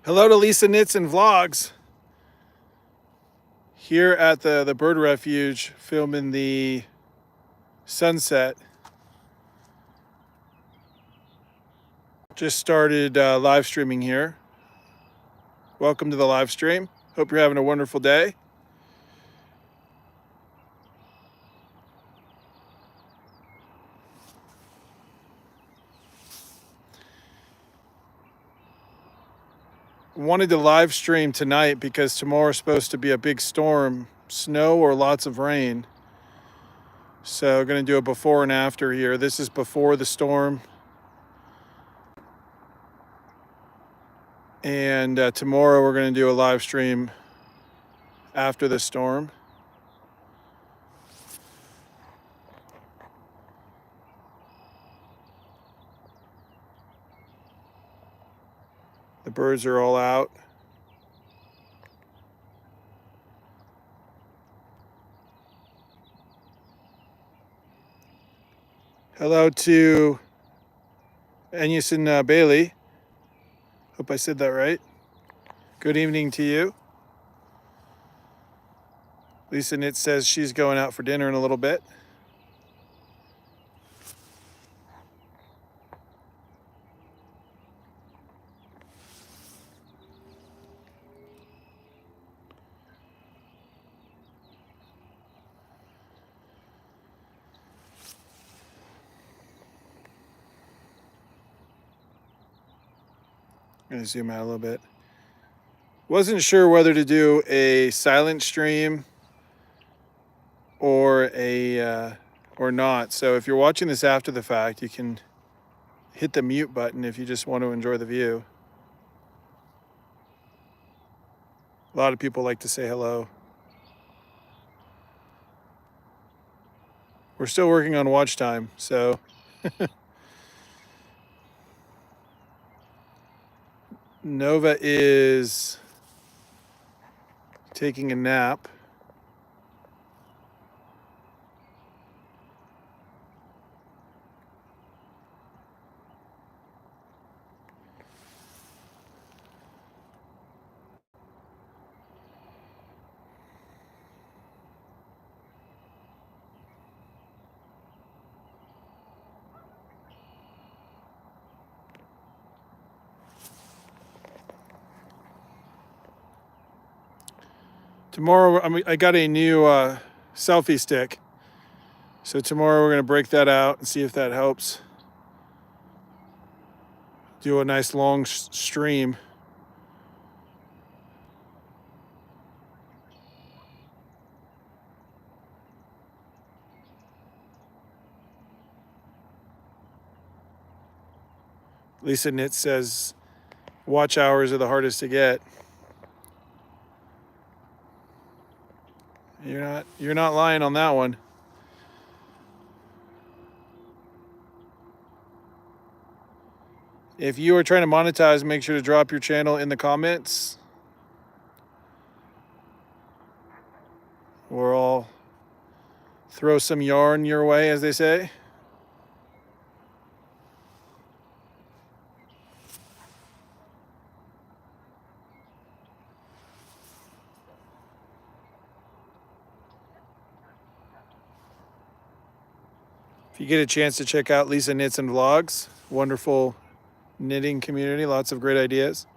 Hello to Lisa Knits and Vlogs. Here at the bird refuge, filming the sunset. Just started live streaming here. Welcome to the live stream. Hope you're having a wonderful day. Wanted to live stream tonight because tomorrow's supposed to be a big storm, snow or lots of rain. So going to do a before and after here. This is before the storm. And tomorrow we're going to do a live stream after the storm. The birds are all out. Hello to Enyison Bailey. Hope I said that right. Good evening to you. Lisa Knit says she's going out for dinner in a little bit. I'm going to zoom out a little bit. Wasn't sure whether to do a silent stream or not. So if you're watching this after the fact, you can hit the mute button if you just want to enjoy the view. A lot of people like to say hello. We're still working on watch time, so Nova is taking a nap. Tomorrow, I got a new selfie stick. So tomorrow we're going to break that out and see if that helps. Do a nice long stream. Lisa Knit says watch hours are the hardest to get. You're not lying on that one. If you are trying to monetize, make sure to drop your channel in the comments. Or I'll throw some yarn your way, as they say. If you get a chance to check out Lisa Knits and Vlogs, wonderful knitting community, lots of great ideas.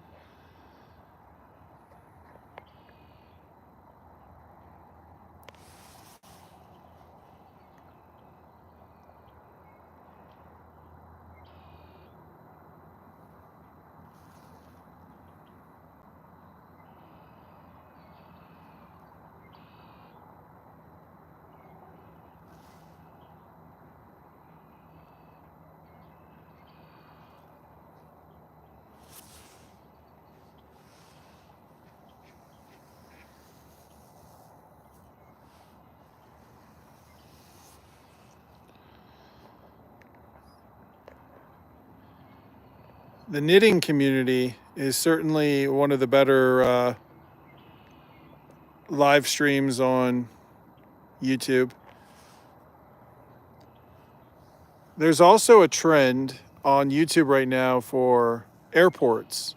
The knitting community is certainly one of the better live streams on YouTube. There's also a trend on YouTube right now for airports.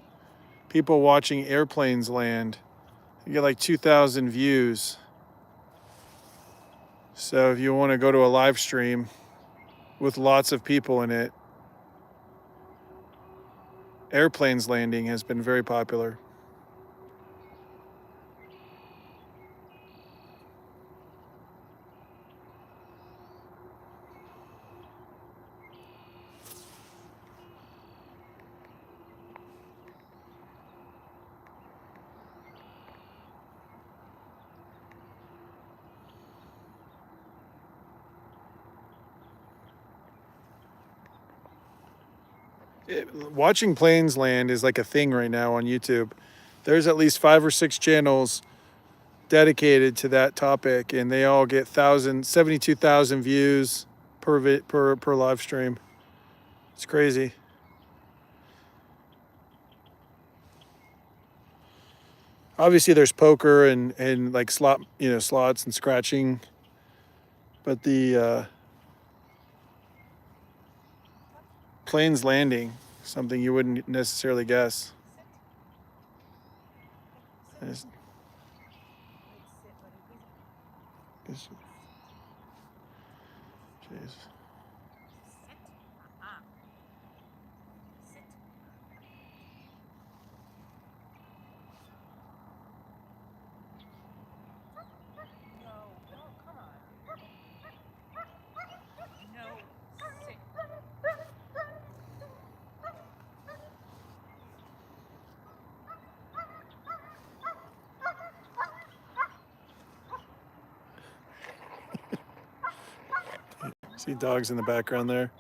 people watching airplanes land. You get like 2,000 views. So if you want to go to a live stream with lots of people in it, airplanes landing has been very popular. Watching planes land is like a thing right now on YouTube. There's at least 5 or 6 channels dedicated to that topic, and they all get 72,000 views per live stream. It's crazy. Obviously, there's poker and like slots and scratching, but the planes landing, something you wouldn't necessarily guess. Jeez. See dogs in the background there.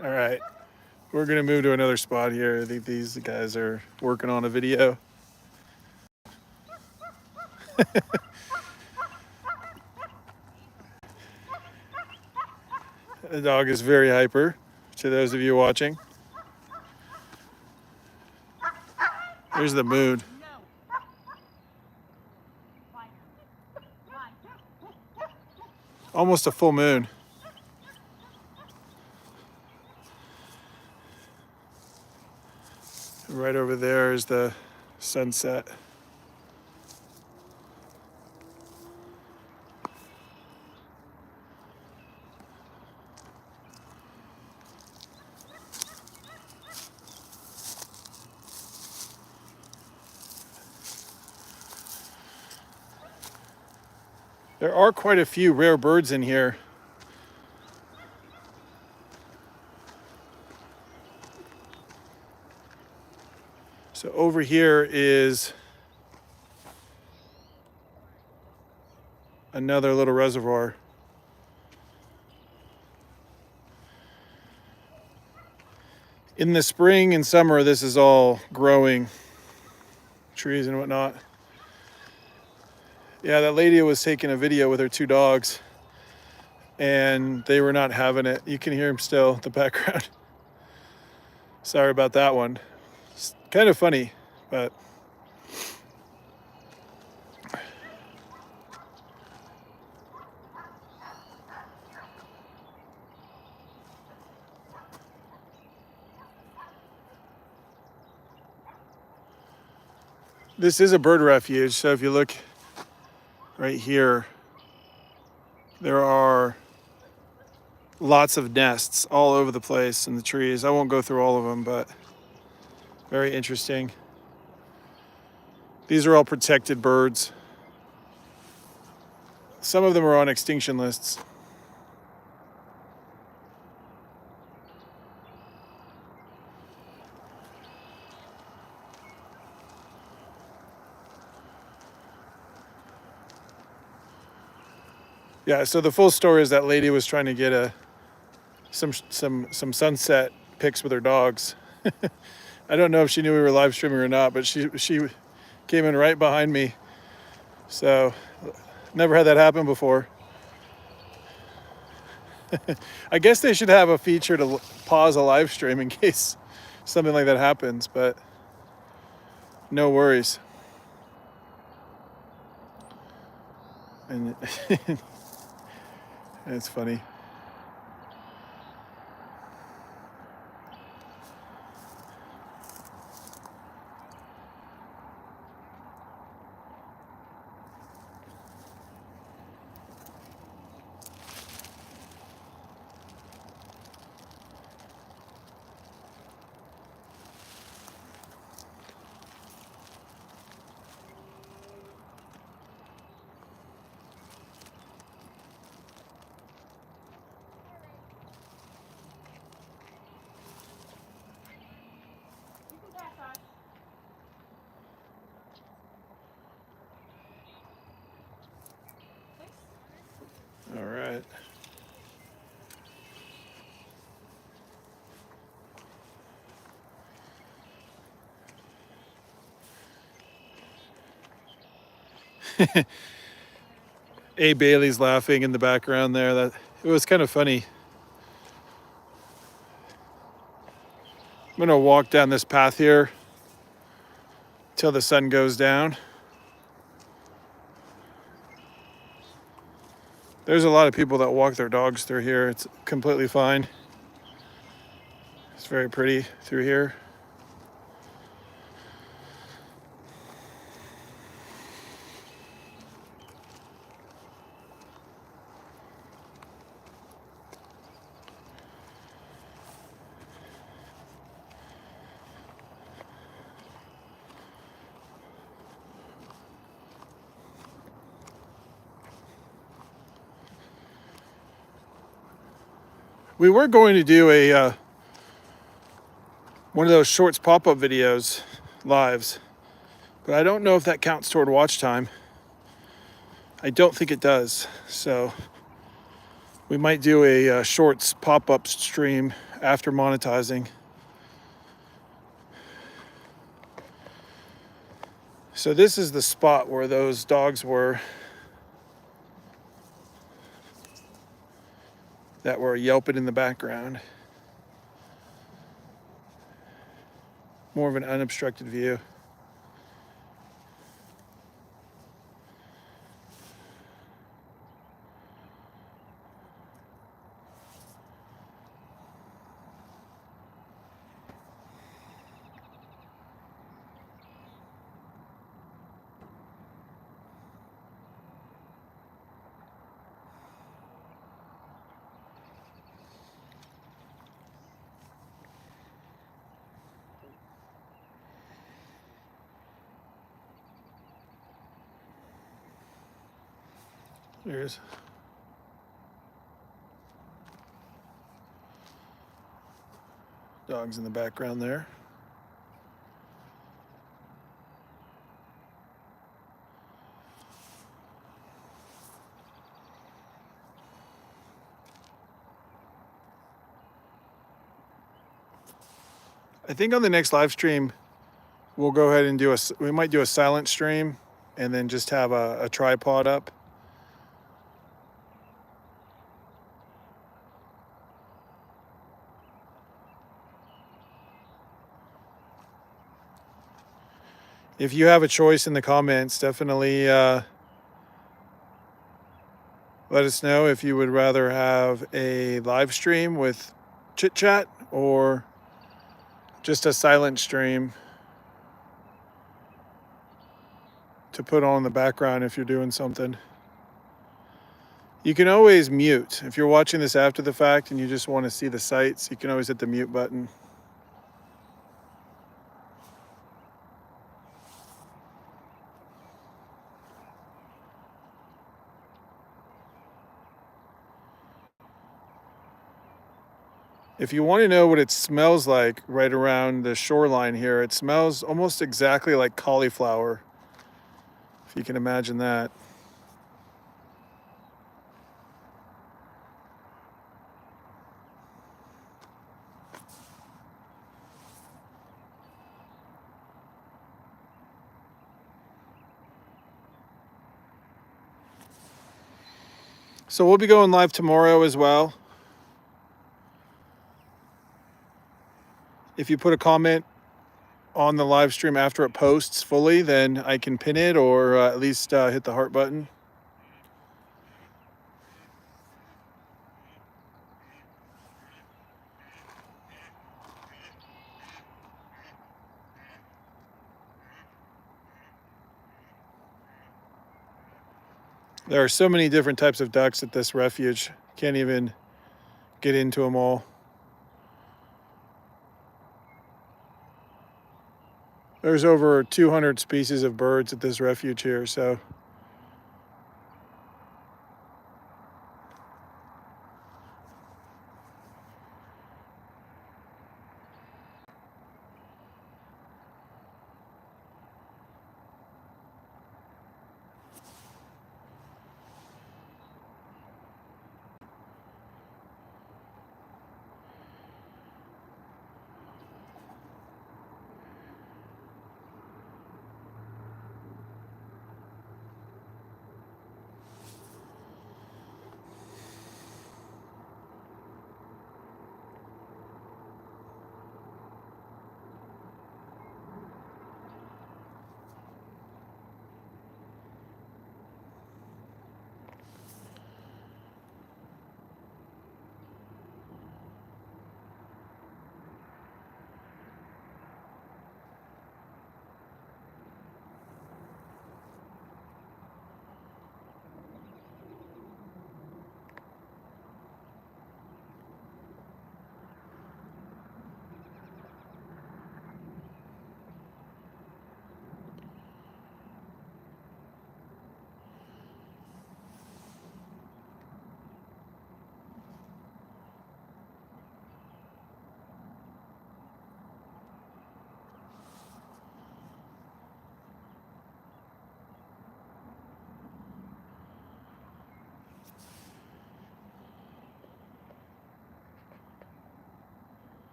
All right, we're gonna move to another spot here. I think these guys are working on a video. The dog is very hyper, to those of you watching. There's the moon. Almost a full moon. Right over there is the sunset. There are quite a few rare birds in here. So over here is another little reservoir. In the spring and summer, this is all growing, trees and whatnot. Yeah, that lady was taking a video with her 2 dogs, and they were not having it. You can hear them still in the background. Sorry about that one. It's kind of funny, but this is a bird refuge. So if you look right here, there are lots of nests all over the place in the trees. I won't go through all of them, but Very interesting. These are all protected birds. Some of them are on extinction lists. Yeah, so the full story is that lady was trying to get some sunset pics with her dogs. I don't know if she knew we were live streaming or not, but she came in right behind me. So never had that happen before. I guess they should have a feature to pause a live stream in case something like that happens, but no worries. And it's funny. All right. A. Bailey's laughing in the background there. That it was kind of funny. I'm gonna walk down this path here till the sun goes down. There's a lot of people that walk their dogs through here. It's completely fine. It's very pretty through here. We were going to do a one of those shorts pop-up videos, lives, but I don't know if that counts toward watch time. I don't think it does. So we might do a shorts pop-up stream after monetizing. So this is the spot where those dogs were that were yelping in the background. More of an unobstructed view. There's dogs in the background there. I think on the next live stream, we'll go ahead and we might do a silent stream and then just have a tripod up. If you have a choice in the comments, definitely let us know if you would rather have a live stream with chit chat or just a silent stream to put on in the background if you're doing something. You can always mute. If you're watching this after the fact and you just want to see the sights, you can always hit the mute button. If you want to know what it smells like right around the shoreline here, it smells almost exactly like cauliflower, if you can imagine that. So we'll be going live tomorrow as well. If you put a comment on the live stream after it posts fully, then I can pin it or at least hit the heart button. There are so many different types of ducks at this refuge. Can't even get into them all. There's over 200 species of birds at this refuge here, so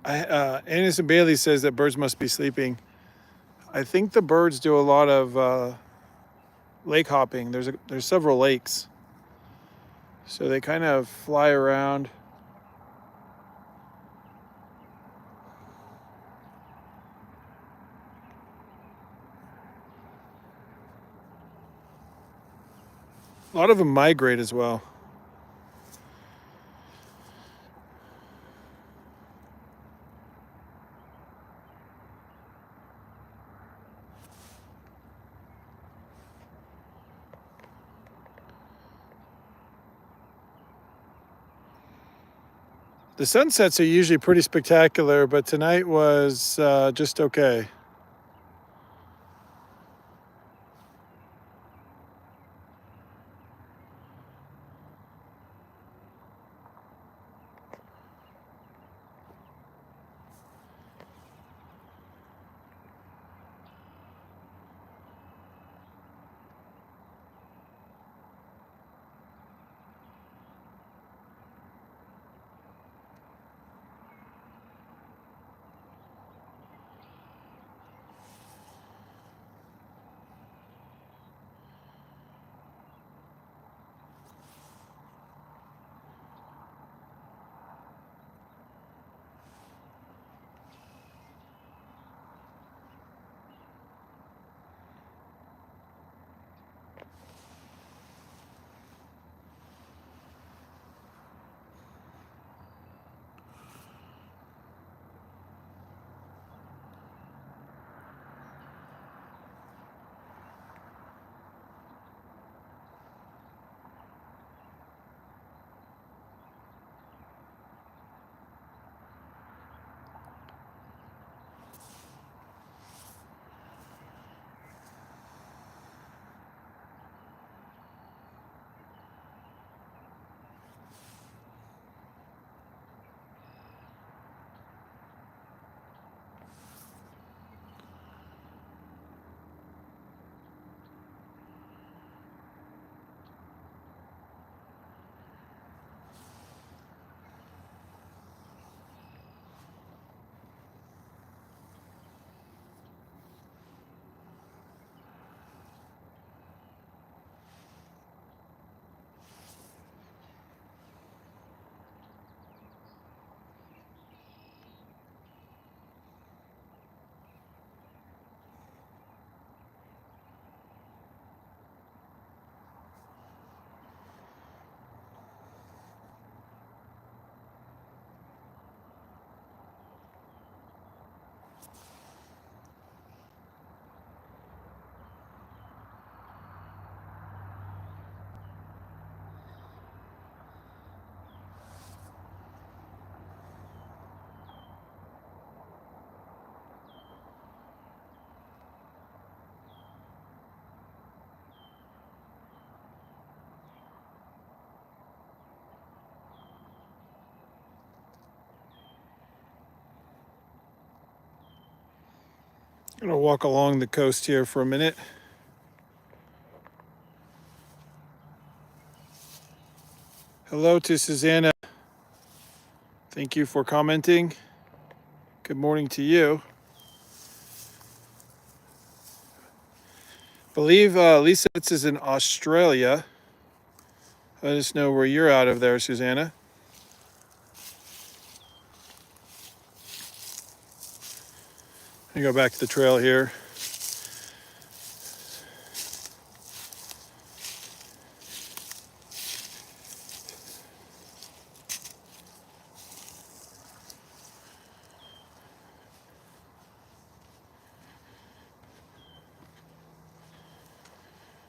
Anderson Bailey says that birds must be sleeping. I think the birds do a lot of lake hopping. There's several lakes, so they kind of fly around. A lot of them migrate as well. The sunsets are usually pretty spectacular, but tonight was just okay. I'm gonna walk along the coast here for a minute. Hello to Susanna. Thank you for commenting. Good morning to you. Believe Lisa is in Australia. Let us know where you're out of there, Susanna. Let me go back to the trail here.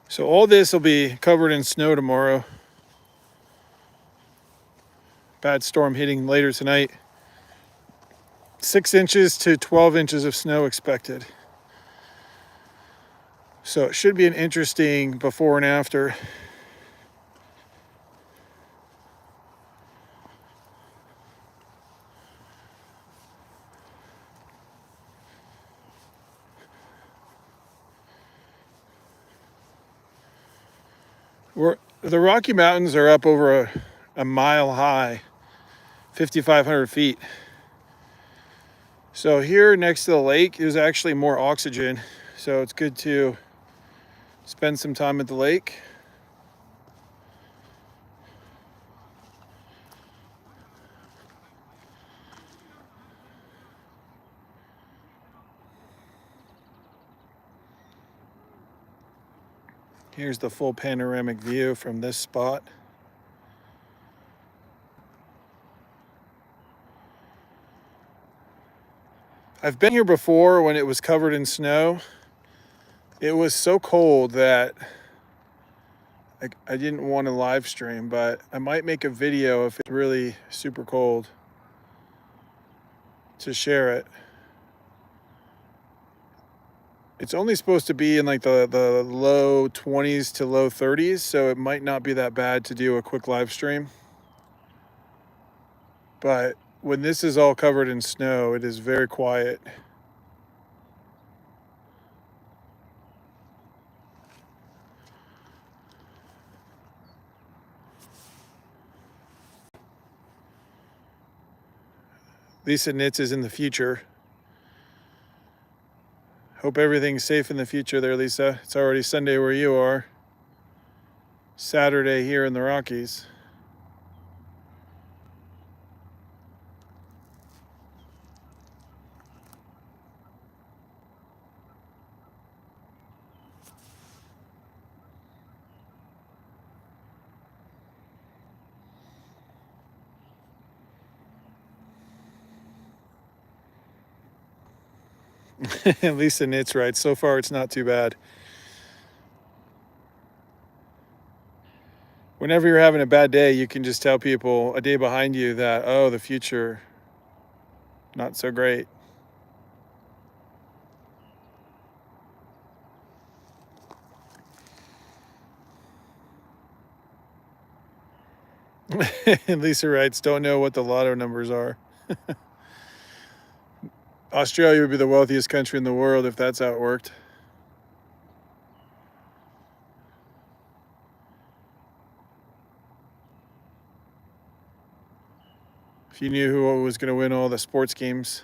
So all this will be covered in snow tomorrow. Bad storm hitting later tonight. 6 inches to 12 inches of snow expected. So it should be an interesting before and after. The Rocky Mountains are up over a mile high, 5,500 feet. So here next to the lake, there's actually more oxygen. So it's good to spend some time at the lake. Here's the full panoramic view from this spot. I've been here before when it was covered in snow. It was so cold that I didn't want to live stream, but I might make a video if it's really super cold to share it. It's only supposed to be in like the low 20s to low 30s, so it might not be that bad to do a quick live stream. But when this is all covered in snow, it is very quiet. Lisa Knits is in the future. Hope everything's safe in the future there, Lisa. It's already Sunday where you are. Saturday here in the Rockies. Lisa Knits right. So far, it's not too bad. Whenever you're having a bad day, you can just tell people a day behind you that, oh, the future, not so great. Lisa writes, don't know what the lotto numbers are. Australia would be the wealthiest country in the world if that's how it worked. If you knew who was going to win all the sports games.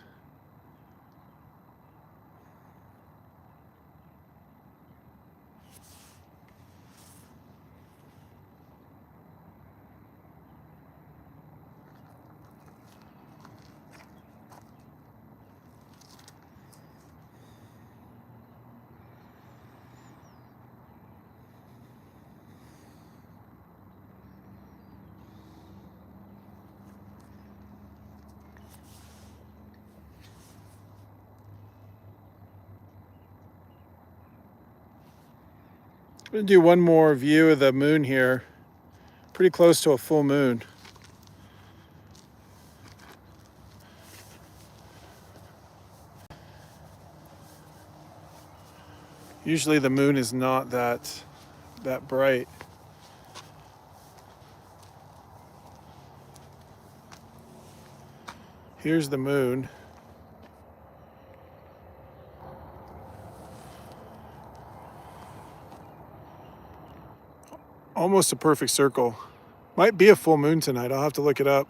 I'm going to do one more view of the moon here. Pretty close to a full moon. Usually the moon is not that bright. Here's the moon. almost a perfect circle. Might be a full moon tonight. I'll have to look it up.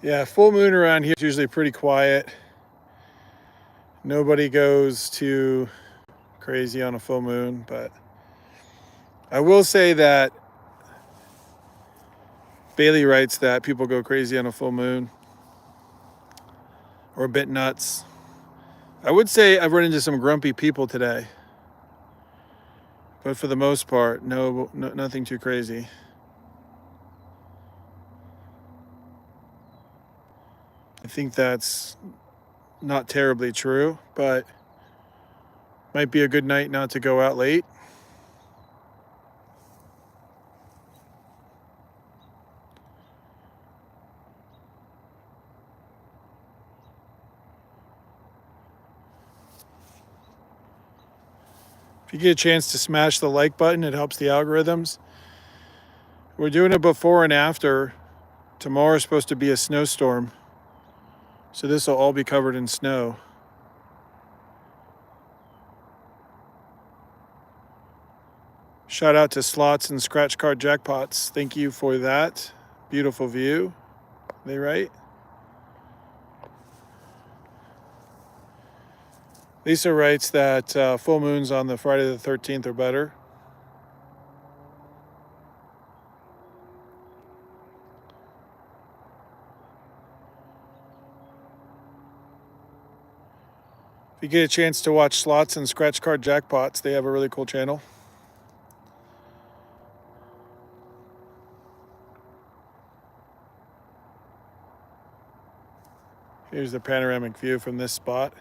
Yeah, full moon around here is usually pretty quiet. Nobody goes too crazy on a full moon, but I will say that Bailey writes that people go crazy on a full moon or a bit nuts. I would say I've run into some grumpy people today, but for the most part, no, nothing too crazy. I think that's not terribly true, but might be a good night not to go out late. If you get a chance to smash the like button, it helps the algorithms. We're doing a before and after. Tomorrow is supposed to be a snowstorm, so this will all be covered in snow. Shout out to Slots and Scratch Card Jackpots. Thank you for that. Beautiful view, they write. Lisa writes that full moons on the Friday the 13th are better. If you get a chance to watch Slots and Scratch Card Jackpots, they have a really cool channel. Here's the panoramic view from this spot.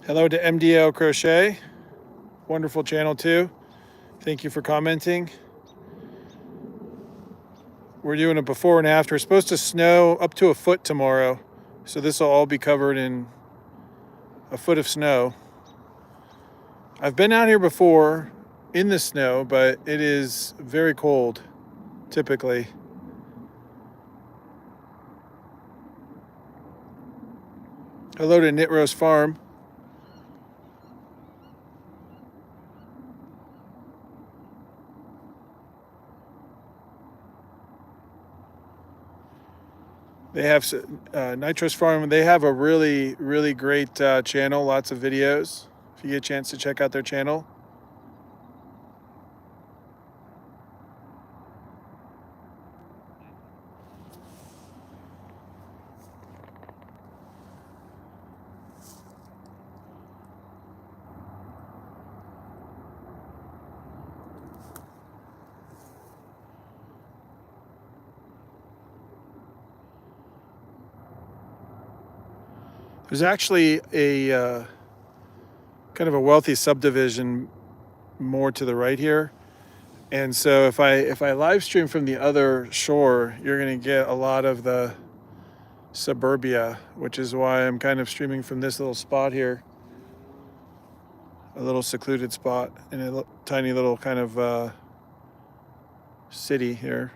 Hello to MDL Crochet. Wonderful channel too. Thank you for commenting. We're doing a before and after. It's supposed to snow up to a foot tomorrow, so this will all be covered in a foot of snow. I've been out here before in the snow, but it is very cold, typically. Hello to Knit Rose Farm. They have Nitrous Farm. They have a really, really great channel. Lots of videos. If you get a chance to check out their channel. There's actually a kind of a wealthy subdivision more to the right here. And so if I live stream from the other shore, you're going to get a lot of the suburbia, which is why I'm kind of streaming from this little spot here. A little secluded spot in a tiny little kind of city here.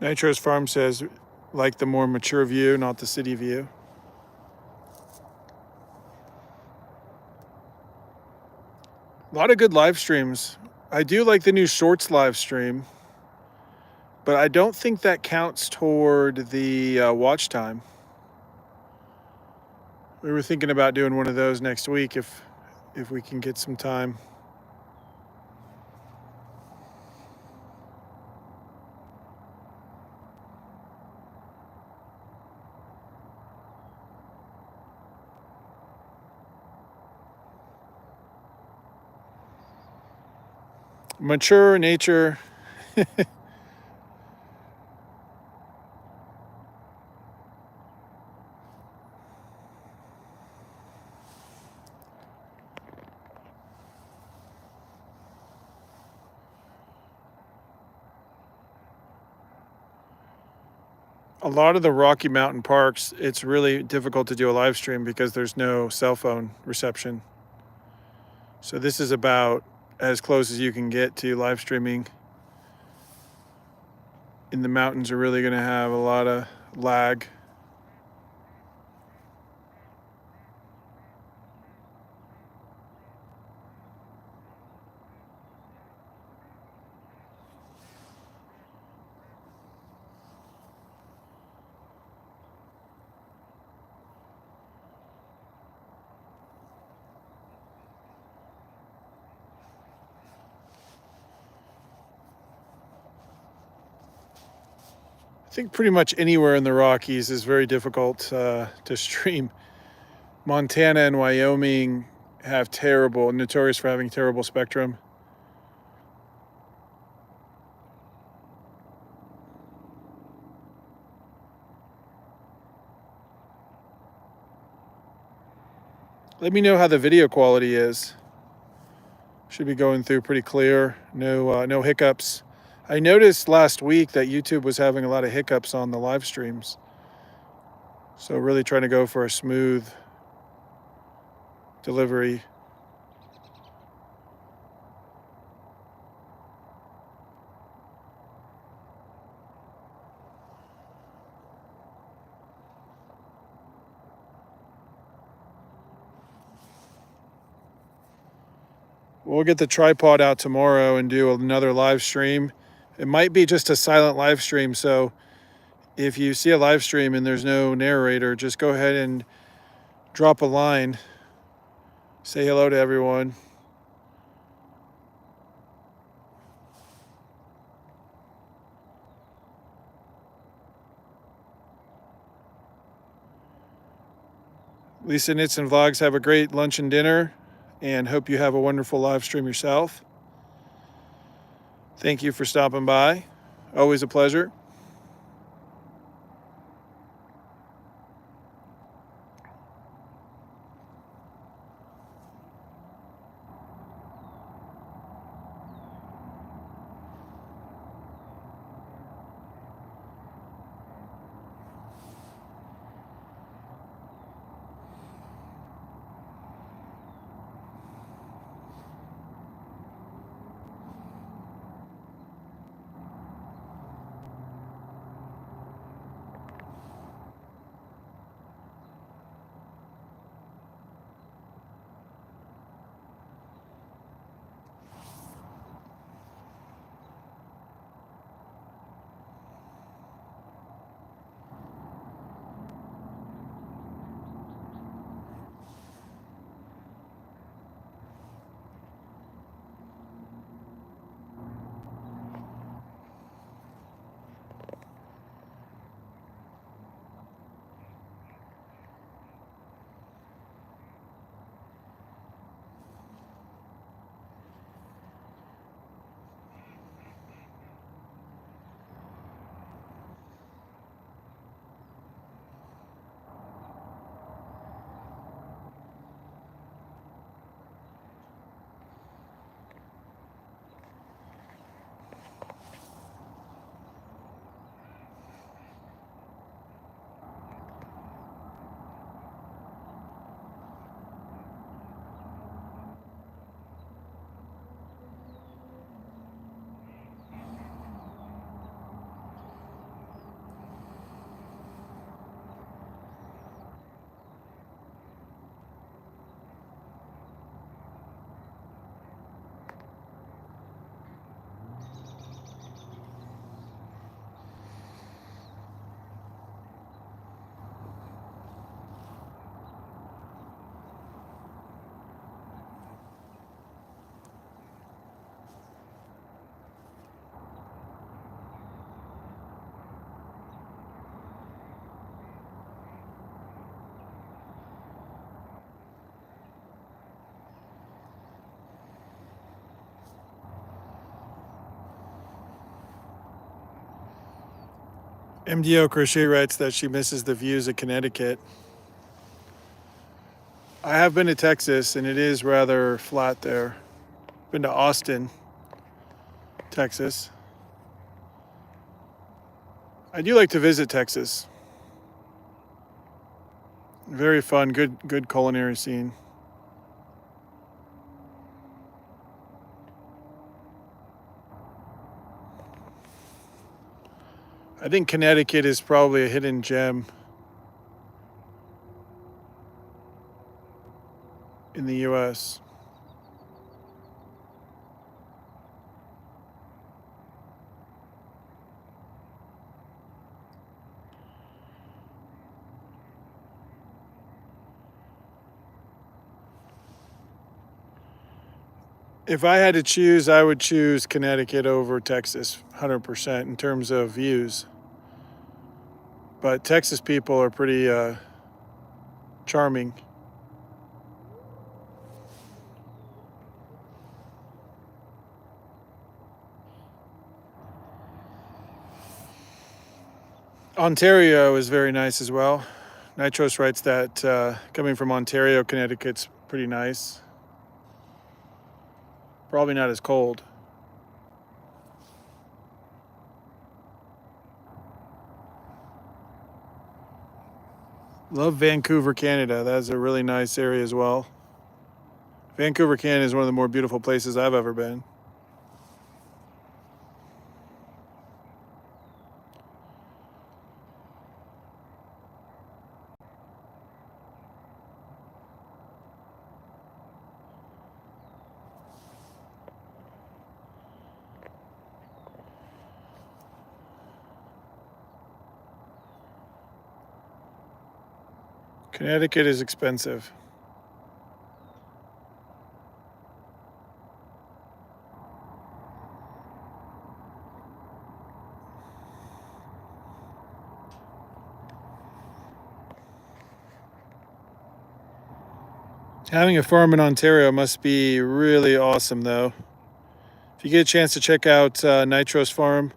Nitro's Farm says, like the more mature view, not the city view. A lot of good live streams. I do like the new Shorts live stream, but I don't think that counts toward the watch time. We were thinking about doing one of those next week if we can get some time. Mature nature. A lot of the Rocky Mountain parks, it's really difficult to do a live stream because there's no cell phone reception. So this is about as close as you can get to live streaming. In the mountains are really going to have a lot of lag. I think pretty much anywhere in the Rockies is very difficult to stream. Montana and Wyoming have notorious for having terrible spectrum. Let me know how the video quality is. Should be going through pretty clear. No hiccups. I noticed last week that YouTube was having a lot of hiccups on the live streams. So really trying to go for a smooth delivery. We'll get the tripod out tomorrow and do another live stream. It might be just a silent live stream, so if you see a live stream and there's no narrator, just go ahead and drop a line. Say hello to everyone. Lisa Knits and Vlogs, have a great lunch and dinner, and hope you have a wonderful live stream yourself. Thank you for stopping by. Always a pleasure. MDO Crochet writes that she misses the views of Connecticut. I have been to Texas, and it is rather flat there. Been to Austin, Texas. I do like to visit Texas. Very fun, good culinary scene. I think Connecticut is probably a hidden gem in the US. If I had to choose, I would choose Connecticut over Texas, 100% in terms of views. But Texas people are pretty charming. Ontario is very nice as well. Nitros writes that coming from Ontario, Connecticut's pretty nice. Probably not as cold. Love Vancouver, Canada. That's a really nice area as well. Vancouver, Canada is one of the more beautiful places I've ever been. Connecticut is expensive. Having a farm in Ontario must be really awesome, though. If you get a chance to check out Nitro's farm,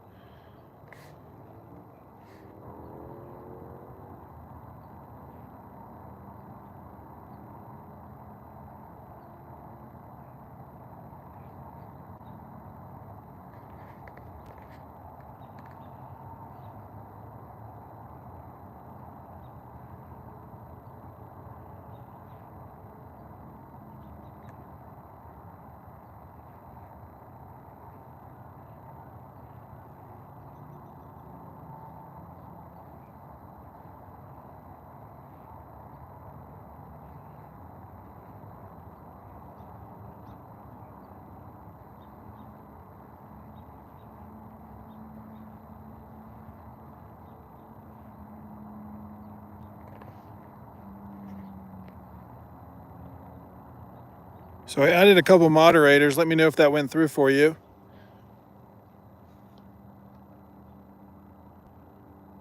so I added a couple moderators. Let me know if that went through for you.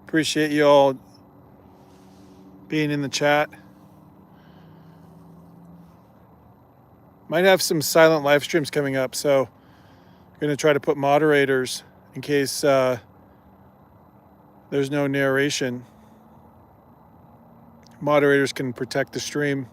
Appreciate you all being in the chat. Might have some silent live streams coming up, so I'm going to try to put moderators in case there's no narration. Moderators can protect the stream.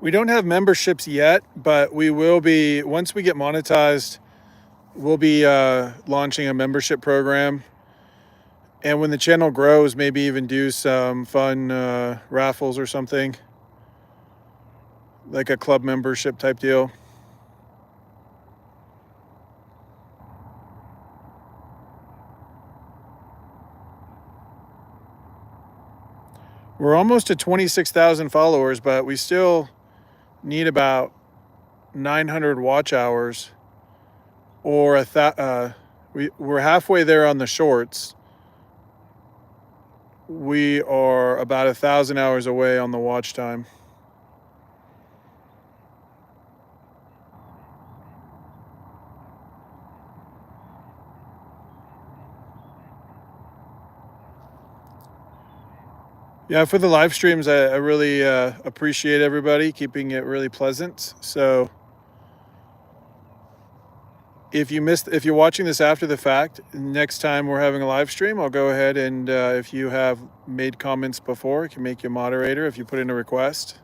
We don't have memberships yet, but we will be, once we get monetized, we'll be launching a membership program. And when the channel grows, maybe even do some fun raffles or something, like a club membership type deal. We're almost at 26,000 followers, but we still need about 900 watch hours, or we're halfway there on the shorts. we are about 1,000 hours away on the watch time. Yeah, for the live streams, I really appreciate everybody keeping it really pleasant. So if you're watching this after the fact, next time we're having a live stream, I'll go ahead and if you have made comments before, I can make you a moderator if you put in a request.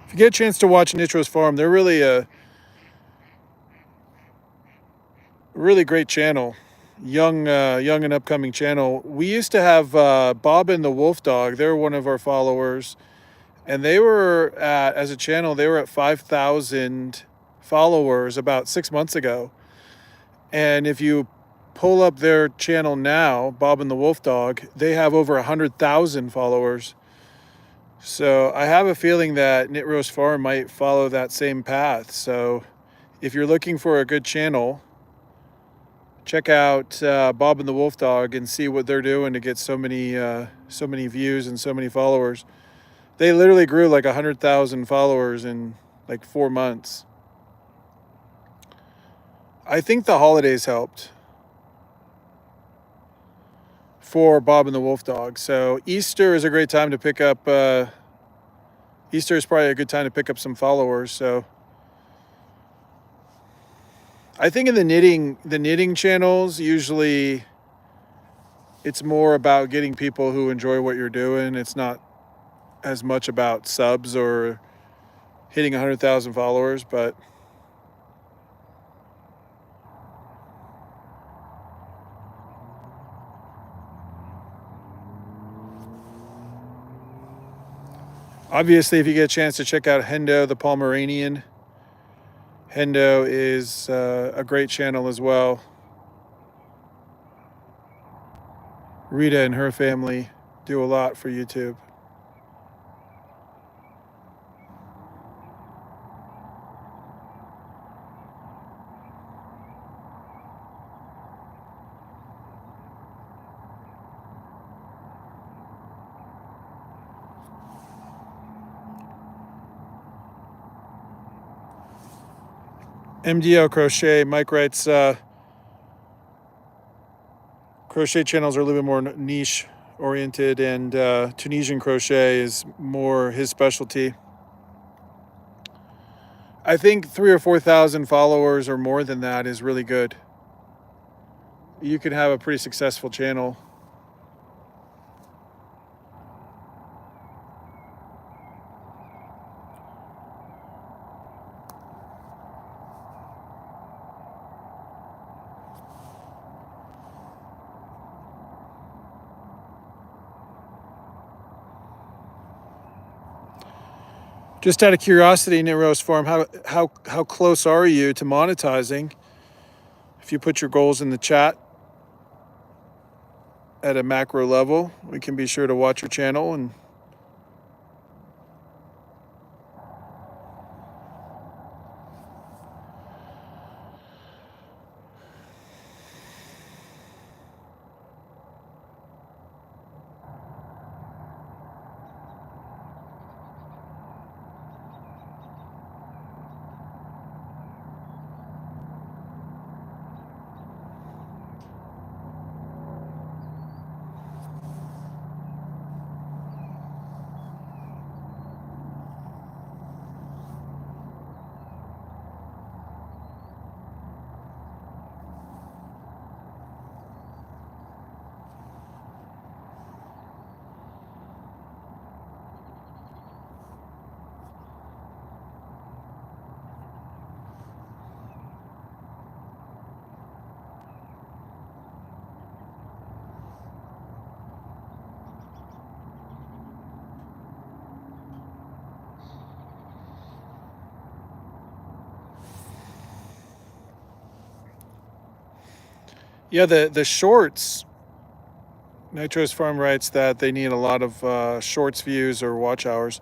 If you get a chance to watch Nitro's Farm, they're really a really great channel, young and upcoming channel. We used to have Bob and the Wolf Dog. They're one of our followers, and they were at, as a channel, they were at 5,000 followers about 6 months ago. And if you pull up their channel now, Bob and the Wolf Dog, they have over 100,000 followers. So I have a feeling that Knit Rose Farm might follow that same path. So if you're looking for a good channel, check out Bob and the Wolf Dog and see what they're doing to get so many views and so many followers. They literally grew like 100,000 followers in like 4 months. I think the holidays helped for Bob and the Wolf Dog. So Easter is a great time to pick up. Easter is probably a good time to pick up some followers. So I think in the knitting channels, usually it's more about getting people who enjoy what you're doing. It's not as much about subs or hitting 100,000 followers, but obviously, if you get a chance to check out Hendo the Pomeranian, Hendo is a great channel as well. Rita and her family do a lot for YouTube. MDL Crochet, Mike writes, crochet channels are a little bit more niche oriented, and Tunisian crochet is more his specialty. I think 3,000 or 4,000 followers or more than that is really good. You can have a pretty successful channel. Just out of curiosity, Knit Rose Farm, how close are you to monetizing? If you put your goals in the chat at a macro level, we can be sure to watch your channel. And yeah, the shorts, Nitro's Farm writes that they need a lot of shorts views or watch hours.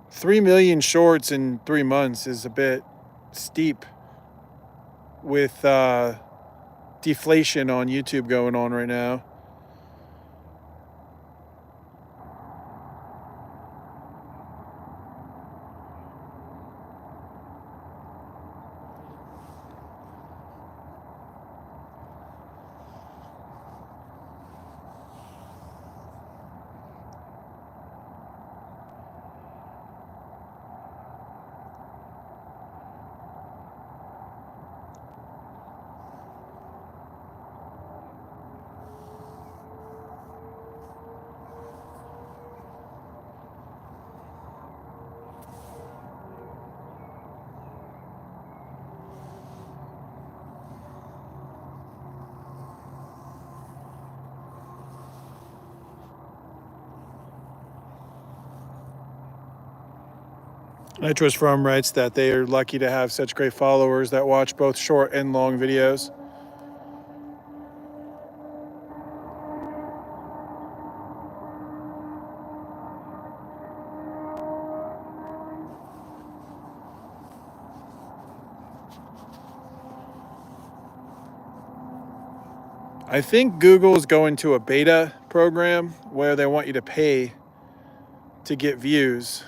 3 million shorts in 3 months is a bit steep with deflation on YouTube going on right now. Nitro's From writes that they are lucky to have such great followers that watch both short and long videos. I think Google is going to a beta program where they want you to pay to get views.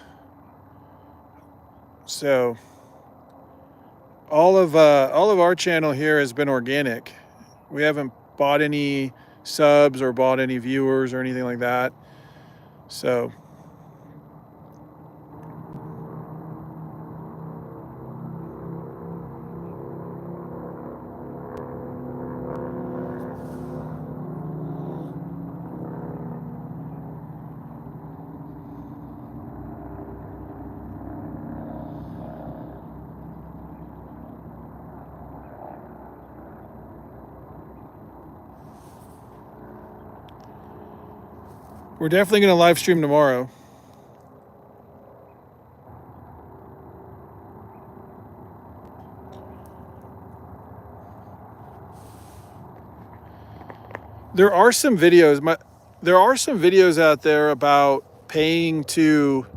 So all of our channel here has been organic. We haven't bought any subs or bought any viewers or anything like that. So we're definitely going to live stream tomorrow. There are some videos out there about paying to,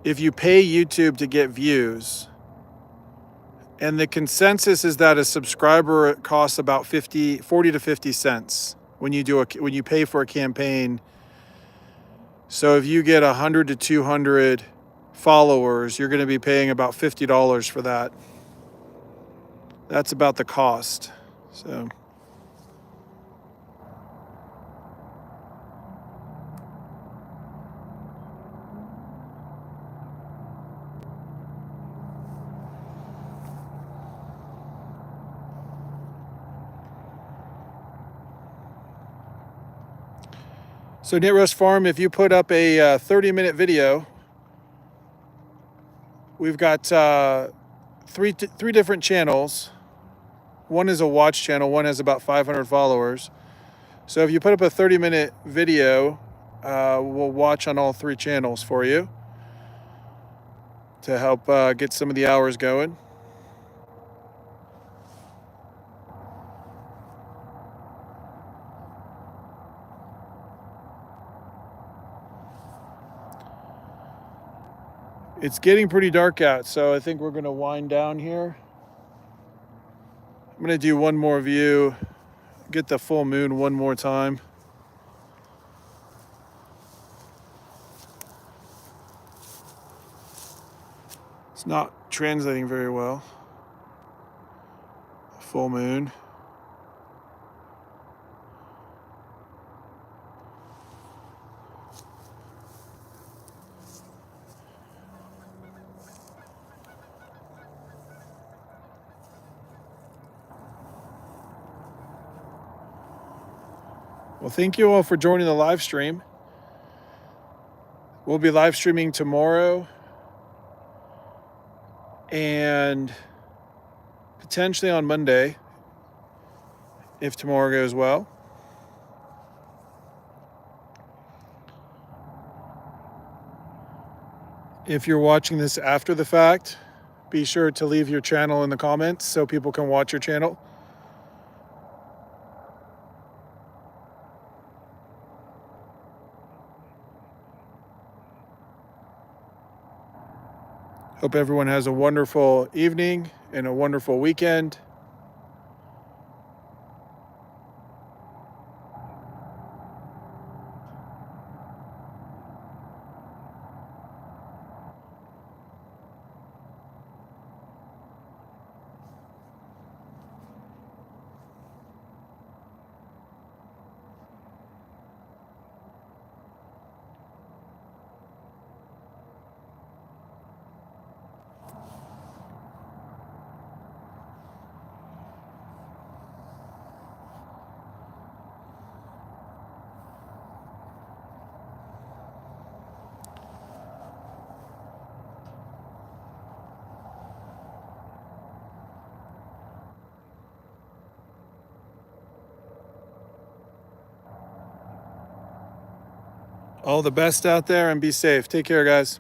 if you pay YouTube to get views. And the consensus is that a subscriber costs about 40 to 50 cents when you pay for a campaign. So if you get 100 to 200 followers, you're going to be paying about $50 for that. That's about the cost. So Knit Rust Farm, if you put up a 30-minute video, we've got three different channels. One is a watch channel. One has about 500 followers. So if you put up a 30-minute video, we'll watch on all 3 channels for you to help get some of the hours going. It's getting pretty dark out, so I think we're going to wind down here. I'm going to do one more view, get the full moon one more time. It's not translating very well. Full moon. Well, thank you all for joining the live stream. We'll be live streaming tomorrow and potentially on Monday, if tomorrow goes well. If you're watching this after the fact, be sure to leave your channel in the comments so people can watch your channel. Hope everyone has a wonderful evening and a wonderful weekend. All the best out there and be safe. Take care, guys.